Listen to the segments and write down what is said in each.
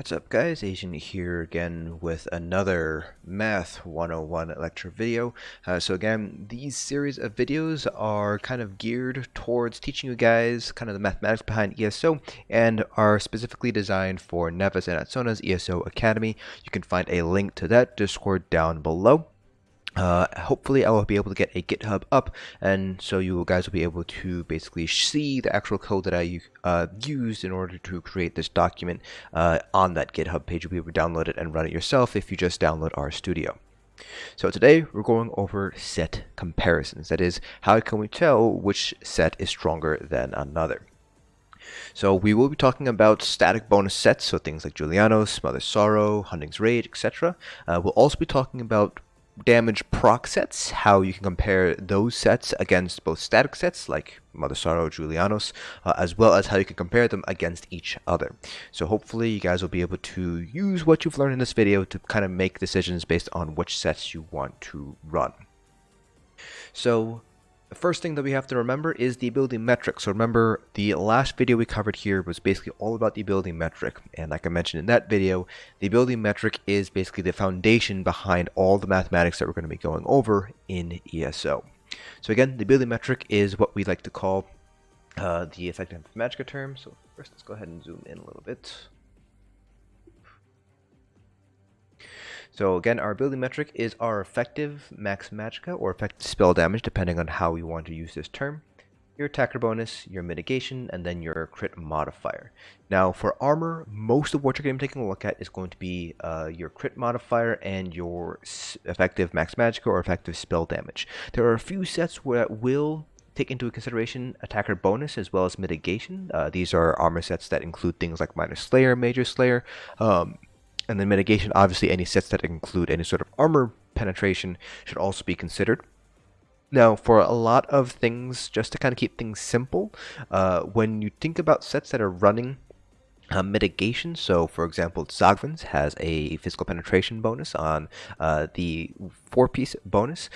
What's up guys, Asian here again with another Math 101 lecture video. So again, these series of videos are kind of geared towards teaching you guys kind of the mathematics behind ESO and are specifically designed for Nevis and Atsona's ESO Academy. You can find a link to that Discord down below. Hopefully I will be able to get a GitHub up, and so you guys will be able to basically see the actual code that I used in order to create this document on that GitHub page. You'll be able to download it and run it yourself if you just download RStudio. So today we're going over set comparisons. That is, how can we tell which set is stronger than another? So we will be talking about static bonus sets, so things like Julianos, Mother's Sorrow, Hunting's Rage, etc. We'll also be talking about damage proc sets, how you can compare those sets against both static sets like Mother Sorrow, Julianos, as well as how you can compare them against each other. So hopefully you guys will be able to use what you've learned in this video to kind of make decisions based on which sets you want to run. So the first thing that we have to remember is the ability metric. So remember, the last video we covered here was basically all about the ability metric. And like I mentioned in that video, the ability metric is basically the foundation behind all the mathematics that we're going to be going over in ESO. So again, the ability metric is what we like to call the effective Mathematica term. So first, let's go ahead and zoom in a little bit. So again, our ability metric is our effective max magica or effective spell damage, depending on how we want to use this term, your attacker bonus, your mitigation, and then your crit modifier. Now for armor, most of what you're going to be taking a look at is going to be your crit modifier and your effective max magica or effective spell damage. There are a few sets that will take into consideration attacker bonus as well as mitigation. These are armor sets that include things like minor slayer, major slayer, and then mitigation, obviously any sets that include any sort of armor penetration should also be considered. Now, for a lot of things, just to kind of keep things simple, when you think about sets that are running mitigation, so for example, Zogvin's has a physical penetration bonus on the 4-piece bonus.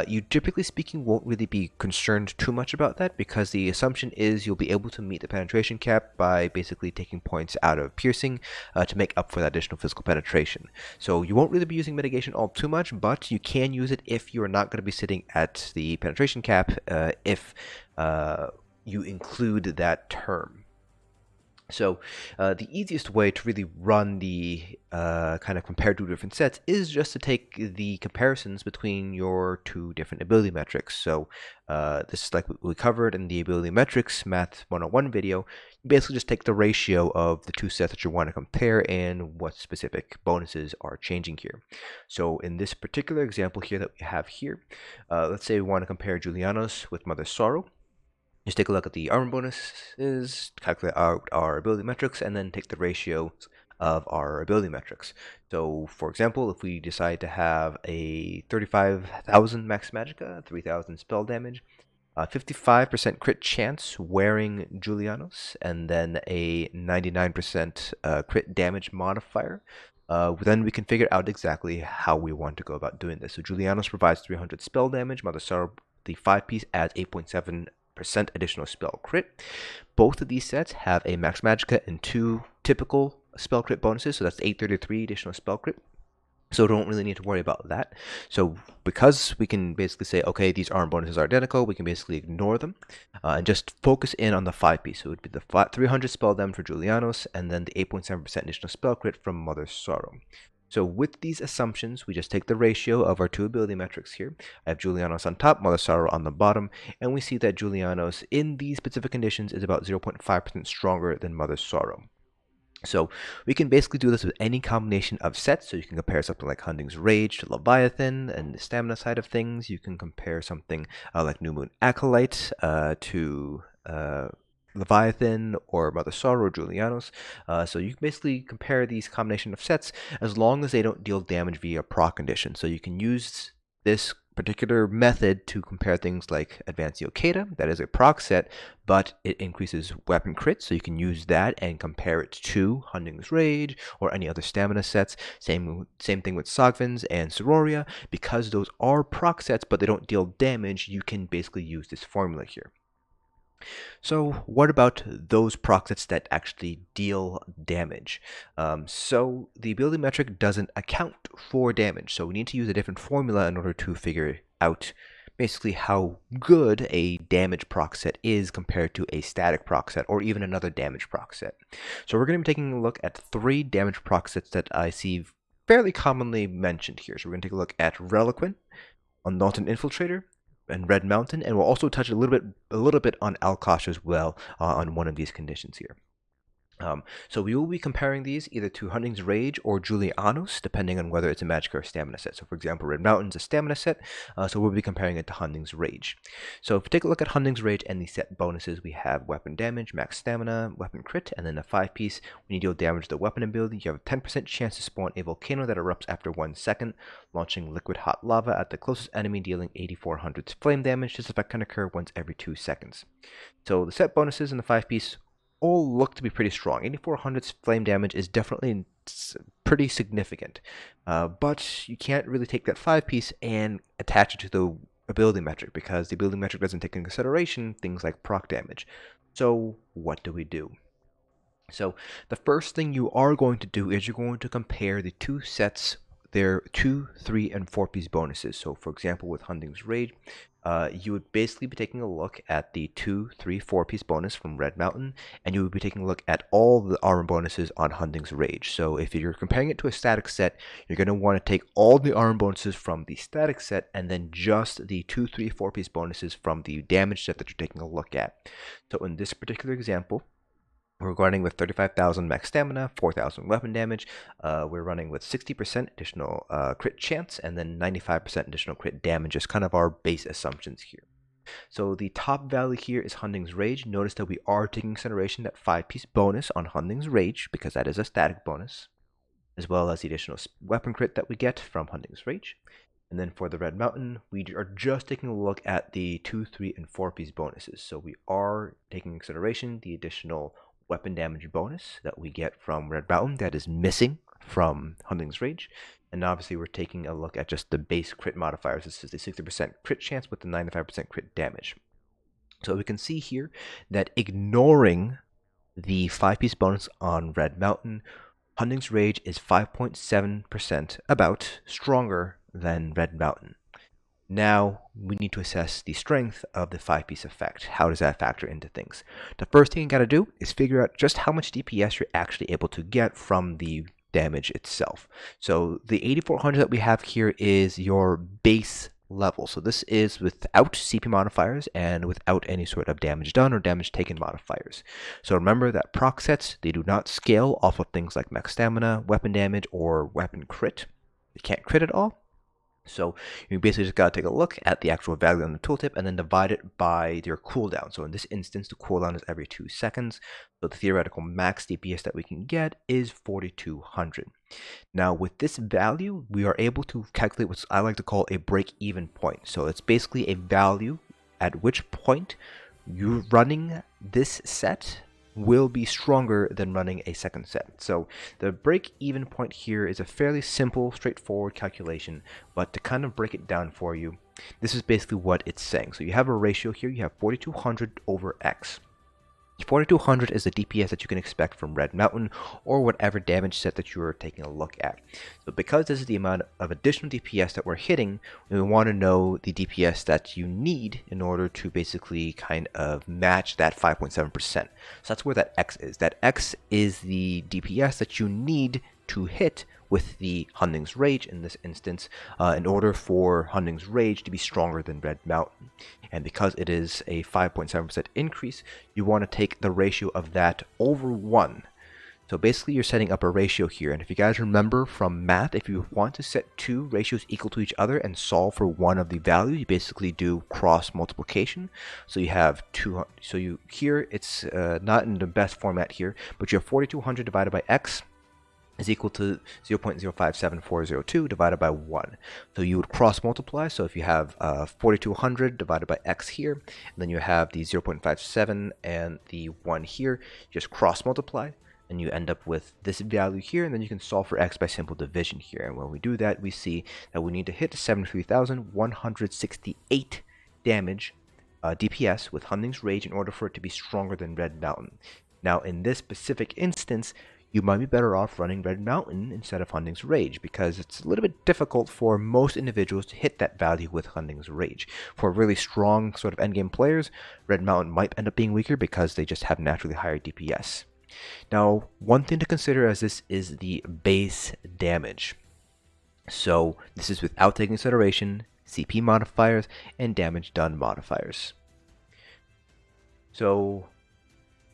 You typically speaking won't really be concerned too much about that because the assumption is you'll be able to meet the penetration cap by basically taking points out of piercing to make up for that additional physical penetration. So you won't really be using mitigation all too much, but you can use it if you're not going to be sitting at the penetration cap if you include that term. So the easiest way to really run the kind of compare two different sets is just to take the comparisons between your two different ability metrics. So this is like what we covered in the ability metrics Math 101 video. You basically just take the ratio of the two sets that you want to compare and what specific bonuses are changing here. So in this particular example here that we have here, let's say we want to compare Julianos with Mother's Sorrow. Just take a look at the armor bonuses, calculate out our ability metrics, and then take the ratio of our ability metrics. So, for example, if we decide to have a 35,000 max magica, 3,000 spell damage, 55% crit chance wearing Julianos, and then a 99% crit damage modifier, then we can figure out exactly how we want to go about doing this. So Julianos provides 300 spell damage, Mother Sorrow, the 5-piece, adds 8.7% additional spell crit. Both of these sets have a max magica and 2 typical spell crit bonuses, so that's 833 additional spell crit. So don't really need to worry about that. So because we can basically say, okay, these armor bonuses are identical, we can basically ignore them and just focus in on the 5-piece. So it would be the 300 spell damage for Julianos and then the 8.7% additional spell crit from Mother's Sorrow. So with these assumptions, we just take the ratio of our two ability metrics here. I have Julianos on top, Mother Sorrow on the bottom, and we see that Julianos in these specific conditions is about 0.5% stronger than Mother Sorrow. So we can basically do this with any combination of sets. So you can compare something like Hunting's Rage to Leviathan and the stamina side of things. You can compare something like New Moon Acolyte to Leviathan or Mother Sorrow or Julianos. So you can basically compare these combination of sets as long as they don't deal damage via proc condition. So you can use this particular method to compare things like Advanced Yokata, that is a proc set, but it increases weapon crit, so you can use that and compare it to Hunting's Rage or any other stamina sets. Same thing with Sogvin's and Sororia. Because those are proc sets but they don't deal damage, you can basically use this formula here. So what about those proc sets that actually deal damage? So the ability metric doesn't account for damage, so we need to use a different formula in order to figure out basically how good a damage proc set is compared to a static proc set or even another damage proc set. So we're going to be taking a look at 3 damage proc sets that I see fairly commonly mentioned here. So we're going to take a look at Reliquant, Undaunted Infiltrator, and Red Mountain, and we'll also touch a little bit on Alkosh as well on one of these conditions here. So we will be comparing these either to Hunting's Rage or Julianos, depending on whether it's a magic or a stamina set. So for example, Red Mountain's a stamina set, so we'll be comparing it to Hunting's Rage. So if we take a look at Hunting's Rage and the set bonuses, we have weapon damage, max stamina, weapon crit, and then a 5-piece. When you deal damage to the weapon ability, you have a 10% chance to spawn a volcano that erupts after 1 second, launching liquid hot lava at the closest enemy, dealing 8400 flame damage. This effect can occur once every 2 seconds. So the set bonuses and the 5-piece all look to be pretty strong. 8400's flame damage is definitely pretty significant, but you can't really take that 5-piece and attach it to the ability metric because the ability metric doesn't take into consideration things like proc damage. So what do we do? So the first thing you are going to do is you're going to compare the 2 sets, their 2, 3, and 4-piece bonuses. So for example, with Hunting's Rage, you would basically be taking a look at the 2, 3, 4-piece bonus from Red Mountain, and you would be taking a look at all the armor bonuses on Hunting's Rage. So if you're comparing it to a static set, you're going to want to take all the armor bonuses from the static set and then just the 2, 3, 4-piece bonuses from the damage set that you're taking a look at. So in this particular example, we're running with 35,000 max stamina, 4,000 weapon damage. We're running with 60% additional crit chance and then 95% additional crit damage as kind of our base assumptions here. So the top value here is Hunting's Rage. Notice that we are taking into consideration that 5-piece bonus on Hunting's Rage because that is a static bonus, as well as the additional weapon crit that we get from Hunting's Rage. And then for the Red Mountain, we are just taking a look at the 2, 3, and 4-piece bonuses. So we are taking into consideration the additional weapon damage bonus that we get from Red Mountain that is missing from Hunting's Rage. And obviously we're taking a look at just the base crit modifiers. This is the 60% crit chance with the 95% crit damage. So we can see here that ignoring the 5-piece bonus on Red Mountain, Hunting's Rage is 5.7% about stronger than Red Mountain. Now we need to assess the strength of the 5-piece effect. How does that factor into things? The first thing you got to do is figure out just how much DPS you're actually able to get from the damage itself. So the 8400 that we have here is your base level. So this is without CP modifiers and without any sort of damage done or damage taken modifiers. So remember that proc sets, they do not scale off of things like max stamina, weapon damage, or weapon crit. They can't crit at all. So you basically just got to take a look at the actual value on the tooltip and then divide it by your cooldown. So in this instance, the cooldown is every 2 seconds. So the theoretical max DPS that we can get is 4200. Now with this value, we are able to calculate what I like to call a break-even point. So it's basically a value at which point you running this set will be stronger than running a second set. So the break-even point here is a fairly simple, straightforward calculation, but to kind of break it down for you, this is basically what it's saying. So you have a ratio here, you have 4200 over X. 4200 is the DPS that you can expect from Red Mountain or whatever damage set that you are taking a look at. So because this is the amount of additional DPS that we're hitting, we want to know the DPS that you need in order to basically kind of match that 5.7%. So that's where that X is. That X is the DPS that you need to hit with the Hunting's Rage in this instance in order for Hunting's Rage to be stronger than Red Mountain. And because it is a 5.7% increase, you want to take the ratio of that over 1. So basically you're setting up a ratio here, and if you guys remember from math, if you want to set 2 ratios equal to each other and solve for one of the values, you basically do cross multiplication. So you have 2, so you here it's not in the best format here, but you have 4200 divided by X is equal to 0.057402 divided by 1. So you would cross multiply. So if you have 4200 divided by X here, and then you have the 0.57 and the 1 here, you just cross multiply and you end up with this value here, and then you can solve for X by simple division here. And when we do that, we see that we need to hit 73,168 damage DPS with Hunding's Rage in order for it to be stronger than Red Mountain. Now, in this specific instance, you might be better off running Red Mountain instead of Hunding's Rage because it's a little bit difficult for most individuals to hit that value with Hunding's Rage. For really strong sort of endgame players, Red Mountain might end up being weaker because they just have naturally higher DPS. Now, one thing to consider as this is the base damage. So this is without taking consideration CP modifiers and damage done modifiers. So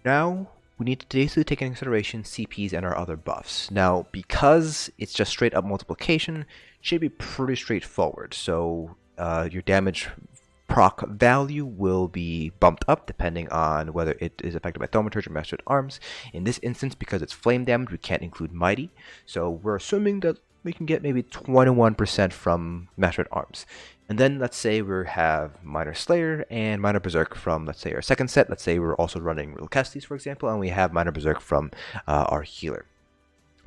now we need to basically take into consideration CPs and our other buffs. Now, because it's just straight up multiplication, it should be pretty straightforward. So your damage proc value will be bumped up depending on whether it is affected by Thaumaturge or Mastered Arms. In this instance, because it's flame damage, we can't include Mighty. So we're assuming that we can get maybe 21% from Mastered Arms. And then let's say we have Minor Slayer and Minor Berserk from, let's say, our second set. Let's say we're also running Lokkestiiz, for example, and we have Minor Berserk from our healer.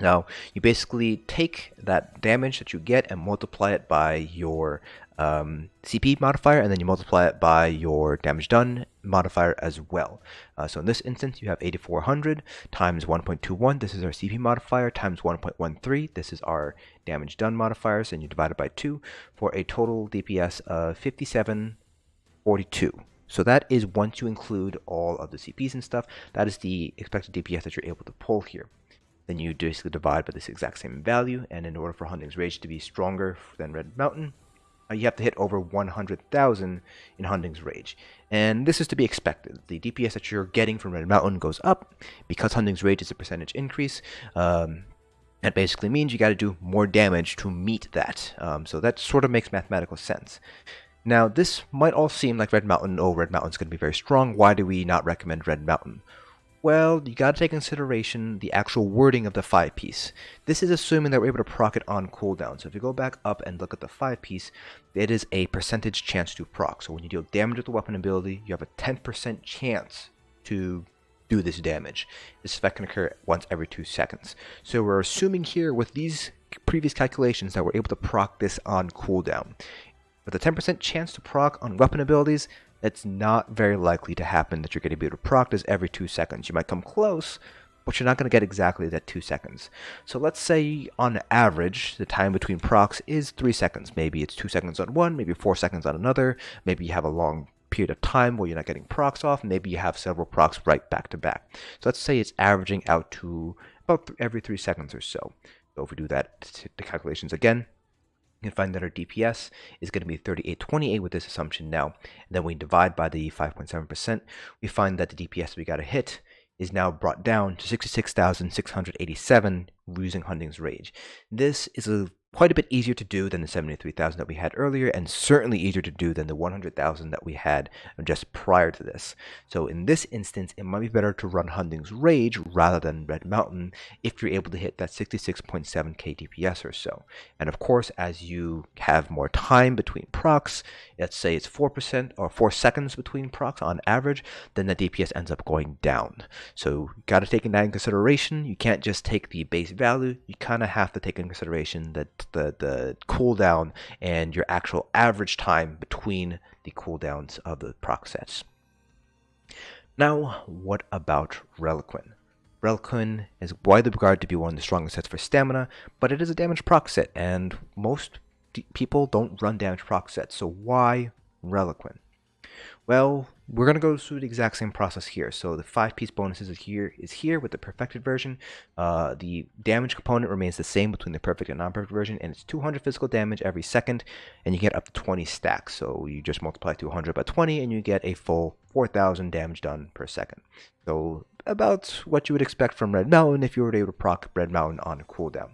Now, you basically take that damage that you get and multiply it by your CP modifier, and then you multiply it by your damage done modifier as well. So in this instance, you have 8400 times 1.21. This is our CP modifier times 1.13. This is our damage done modifiers, and you divide it by 2 for a total DPS of 5742. So that is once you include all of the CPs and stuff. That is the expected DPS that you're able to pull here. Then you basically divide by this exact same value, and in order for Hunding's Rage to be stronger than Red Mountain, you have to hit over 100,000 in Hunding's Rage. And this is to be expected. The DPS that you're getting from Red Mountain goes up because Hunding's Rage is a percentage increase. That basically means you got to do more damage to meet that. So that sort of makes mathematical sense. Now, this might all seem like Red Mountain. Oh, Red Mountain's going to be very strong. Why do we not recommend Red Mountain? Well, you gotta take into consideration the actual wording of the 5-piece. This is assuming that we're able to proc it on cooldown. So if you go back up and look at the 5-piece, it is a percentage chance to proc. So when you deal damage with the weapon ability, you have a 10% chance to do this damage. This effect can occur once every 2 seconds. So we're assuming here with these previous calculations that we're able to proc this on cooldown. With a 10% chance to proc on weapon abilities, it's not very likely to happen that you're going to be able to proc this every 2 seconds. You might come close, but you're not going to get exactly that 2 seconds. So let's say on average, the time between procs is 3 seconds. Maybe it's 2 seconds on one, maybe 4 seconds on another. Maybe you have a long period of time where you're not getting procs off. Maybe you have several procs right back to back. So let's say it's averaging out to about every 3 seconds or so. So if we do that, the calculations again, you can find that our DPS is going to be 3828 with this assumption now. And then we divide by the 5.7%. We find that the DPS we got to hit is now brought down to 66,687 using Hunding's Rage. This is quite a bit easier to do than the 73,000 that we had earlier, and certainly easier to do than the 100,000 that we had just prior to this. So in this instance, it might be better to run Hunding's Rage rather than Red Mountain if you're able to hit that 66.7k DPS or so. And of course, as you have more time between procs, let's say it's 4% or 4 seconds between procs on average, then the DPS ends up going down. So you got to take that in consideration. You can't just take the base value. You kind of have to take in consideration that the cooldown and your actual average time between the cooldowns of the proc sets. Now, what about Reliquin? Reliquin is widely regarded to be one of the strongest sets for stamina, but it is a damage proc set, and most people don't run damage proc sets, so why Reliquin? Well, we're going to go through the exact same process here. So the 5-piece bonuses is here with the perfected version. The damage component remains the same between the perfect and non-perfect version, and it's 200 physical damage every second, and you get up to 20 stacks. So you just multiply 200 by 20, and you get a full 4,000 damage done per second. So about what you would expect from Red Mountain if you were able to proc Red Mountain on a cooldown.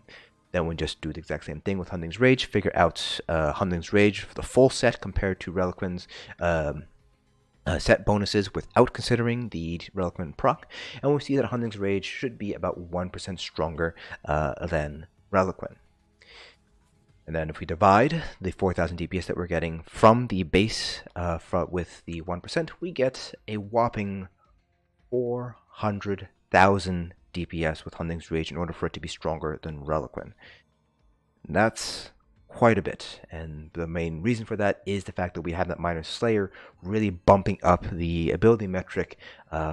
Then we just do the exact same thing with Hunding's Rage, figure out Hunding's Rage for the full set compared to Reliquin's set bonuses without considering the Reliquin proc, and we'll see that Hunding's Rage should be about 1% stronger than Reliquin. And then if we divide the 4,000 DPS that we're getting from the base with the 1%, we get a whopping 400,000 DPS with Hunding's Rage in order for it to be stronger than Reliquin. And that's quite a bit, and the main reason for that is the fact that we have that Minor Slayer really bumping up the ability metric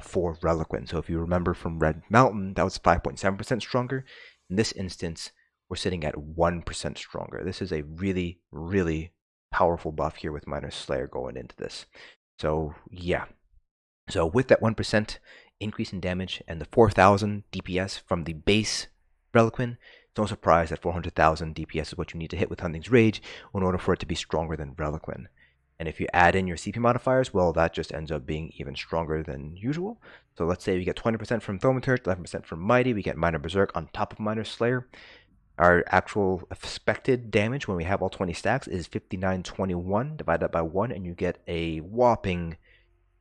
for Reliquin. So if you remember from Red Mountain, that was 5.7% stronger. In this instance, we're sitting at 1% stronger. This is a really, really powerful buff here with Minor Slayer going into this. So yeah, so with that 1% increase in damage and the 4,000 DPS from the base Reliquin, it's no surprise that 400,000 DPS is what you need to hit with Hunting's Rage in order for it to be stronger than Reliquin. And if you add in your CP modifiers, well, that just ends up being even stronger than usual. So let's say we get 20% from Thaumaturge, 11% from Mighty, we get Minor Berserk on top of Minor Slayer. Our actual expected damage when we have all 20 stacks is 5921 divided by 1, and you get a whopping,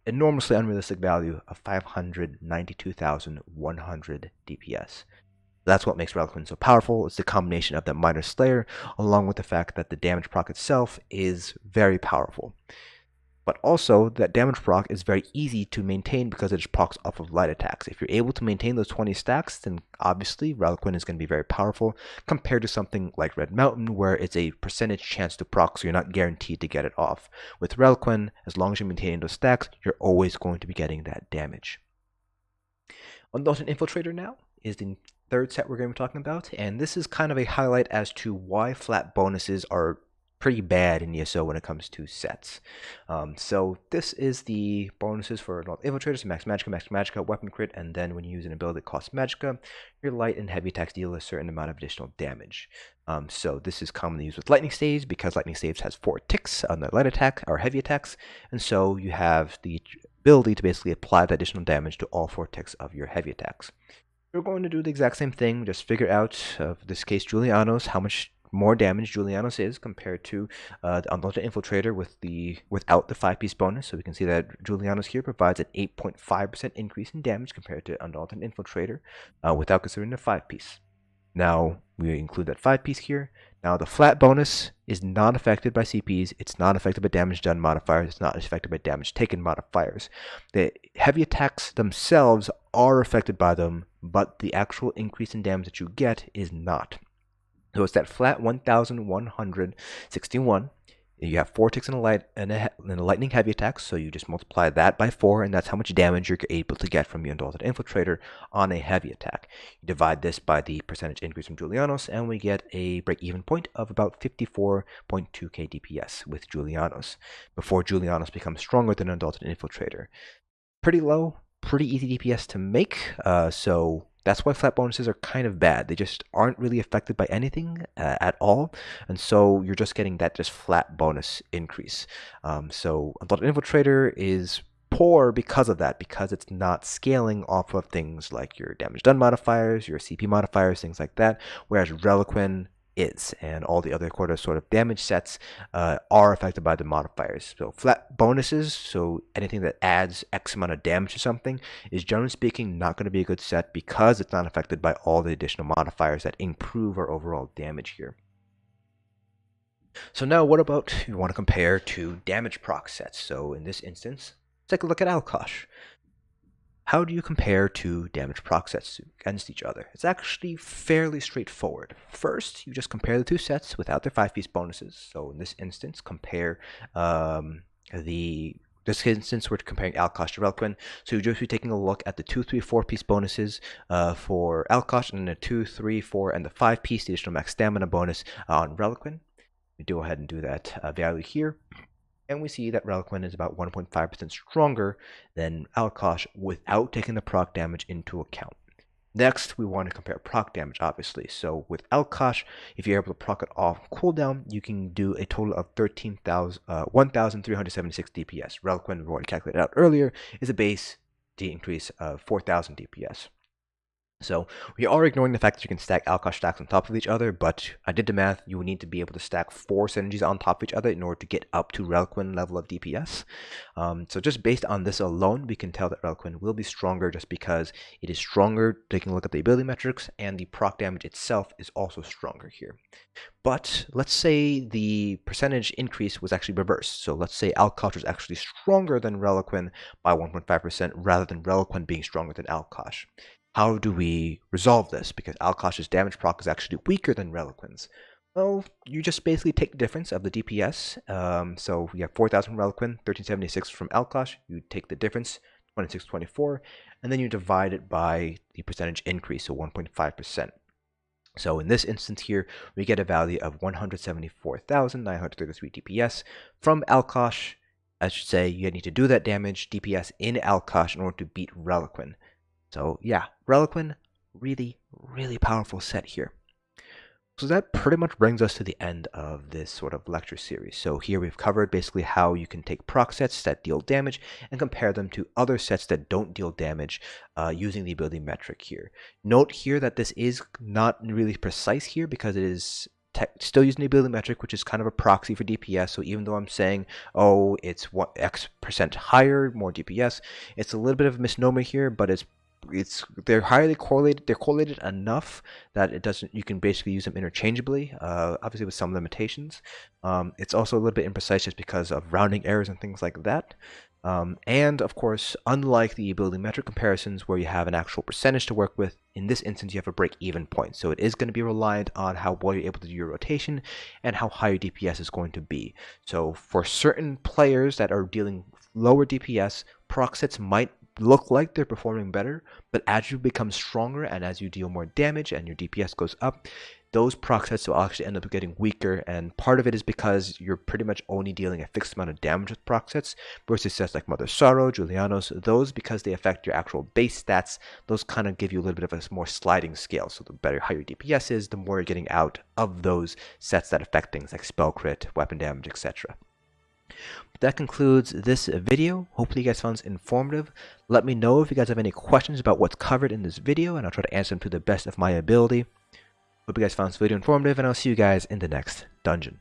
enormously unrealistic value of 592,100 DPS. That's what makes Reliquin so powerful. It's the combination of the Minor Slayer along with the fact that the damage proc itself is very powerful. But also, that damage proc is very easy to maintain because it just procs off of light attacks. If you're able to maintain those 20 stacks, then obviously Reliquin is going to be very powerful compared to something like Red Mountain, where it's a percentage chance to proc, so you're not guaranteed to get it off. With Reliquin, as long as you're maintaining those stacks, you're always going to be getting that damage. Undaunted Infiltrator now is the third set we're going to be talking about, and this is kind of a highlight as to why flat bonuses are pretty bad in ESO when it comes to sets. So this is the bonuses for Undaunted Infiltrator, so max magicka, weapon crit, and then when you use an ability that costs magicka, your light and heavy attacks deal a certain amount of additional damage. So this is commonly used with lightning staves because lightning staves has 4 ticks on the light attack or heavy attacks, and so you have the ability to basically apply the additional damage to all 4 ticks of your heavy attacks. We're going to do the exact same thing, just figure out, in this case, Julianos, how much more damage Julianos is compared to the Undaunted Infiltrator without the 5-piece bonus. So we can see that Julianos here provides an 8.5% increase in damage compared to Undaunted Infiltrator without considering the 5-piece. Now we include that 5-piece here. Now the flat bonus is not affected by CPs, it's not affected by damage done modifiers, it's not affected by damage taken modifiers. The heavy attacks themselves are affected by them, but the actual increase in damage that you get is not. So it's that flat 1,161. You have 4 ticks in a lightning heavy attack, so you just multiply that by 4, and that's how much damage you're able to get from the Undaunted Infiltrator on a heavy attack. You divide this by the percentage increase from Julianos, and we get a break-even point of about 54.2k DPS with Julianos, before Julianos becomes stronger than Undaunted Infiltrator. Pretty low, pretty easy DPS to make, so that's why flat bonuses are kind of bad. They just aren't really affected by anything at all, and so you're just getting that just flat bonus increase. So Undaunted Infiltrator is poor because of that, because it's not scaling off of things like your damage done modifiers, your CP modifiers, things like that, whereas Reliquin is, and all the other sort of damage sets are affected by the modifiers. So flat bonuses, so anything that adds X amount of damage to something, is generally speaking not going to be a good set because it's not affected by all the additional modifiers that improve our overall damage here. So now what about if you want to compare two damage proc sets? So in this instance, let's take a look at Alkosh. How do you compare two damage proc sets against each other? It's actually fairly straightforward. First, you just compare the two sets without their 5-piece bonuses. So in this instance, compare this instance we're comparing Alkosh to Reliquin. So you'll just be taking a look at the 2, 3, 4-piece bonuses for Alkosh, and then the 2, 3, 4, and the 5-piece, the additional max stamina bonus on Reliquin. We go ahead and do that value here. And we see that Reliquin is about 1.5% stronger than Alkosh without taking the proc damage into account. Next, we want to compare proc damage, obviously. So with Alkosh, if you're able to proc it off cooldown, you can do a total of 1,376 DPS. Reliquin, we've already calculated out earlier, is a base increase of 4,000 DPS. So we are ignoring the fact that you can stack Alkosh stacks on top of each other, but I did the math. You would need to be able to stack 4 synergies on top of each other in order to get up to Reliquin level of DPS. So just based on this alone, we can tell that Reliquin will be stronger just because it is stronger, taking a look at the ability metrics, and the proc damage itself is also stronger here. But let's say the percentage increase was actually reversed. So let's say Alkosh was actually stronger than Reliquin by 1.5% rather than Reliquin being stronger than Alkosh. How do we resolve this? Because Alkosh's damage proc is actually weaker than Reliquin's. Well, you just basically take the difference of the DPS. So we have 4,000 from Reliquin, 1376 from Alkosh. You take the difference, 2624, and then you divide it by the percentage increase, so 1.5%. So in this instance here, we get a value of 174,933 DPS from Alkosh. I should say you need to do that damage DPS in Alkosh in order to beat Reliquin. So yeah, Reliquin, really, really powerful set here. So that pretty much brings us to the end of this sort of lecture series. So here we've covered basically how you can take proc sets that deal damage and compare them to other sets that don't deal damage using the ability metric here. Note here that this is not really precise here because it is still using the ability metric, which is kind of a proxy for DPS. So even though I'm saying, oh, it's X% higher, more DPS, it's a little bit of a misnomer here, but they're highly correlated. They're correlated enough that you can basically use them interchangeably, obviously with some limitations. It's also a little bit imprecise just because of rounding errors and things like that. And of course, unlike the ability metric comparisons where you have an actual percentage to work with, in this instance you have a break-even point. So it is going to be reliant on how well you're able to do your rotation and how high your DPS is going to be. So for certain players that are dealing lower DPS, proc sets might look like they're performing better, but as you become stronger and as you deal more damage and your DPS goes up, those proc sets will actually end up getting weaker, and part of it is because you're pretty much only dealing a fixed amount of damage with proc sets versus sets like Mother Sorrow, Julianos, those, because they affect your actual base stats, those kind of give you a little bit of a more sliding scale. So the better higher DPS is, the more you're getting out of those sets that affect things like spell crit, weapon damage, etc. That concludes this video. Hopefully you guys found this informative. Let me know if you guys have any questions about what's covered in this video, and I'll try to answer them to the best of my ability. Hope you guys found this video informative, and I'll see you guys in the next dungeon.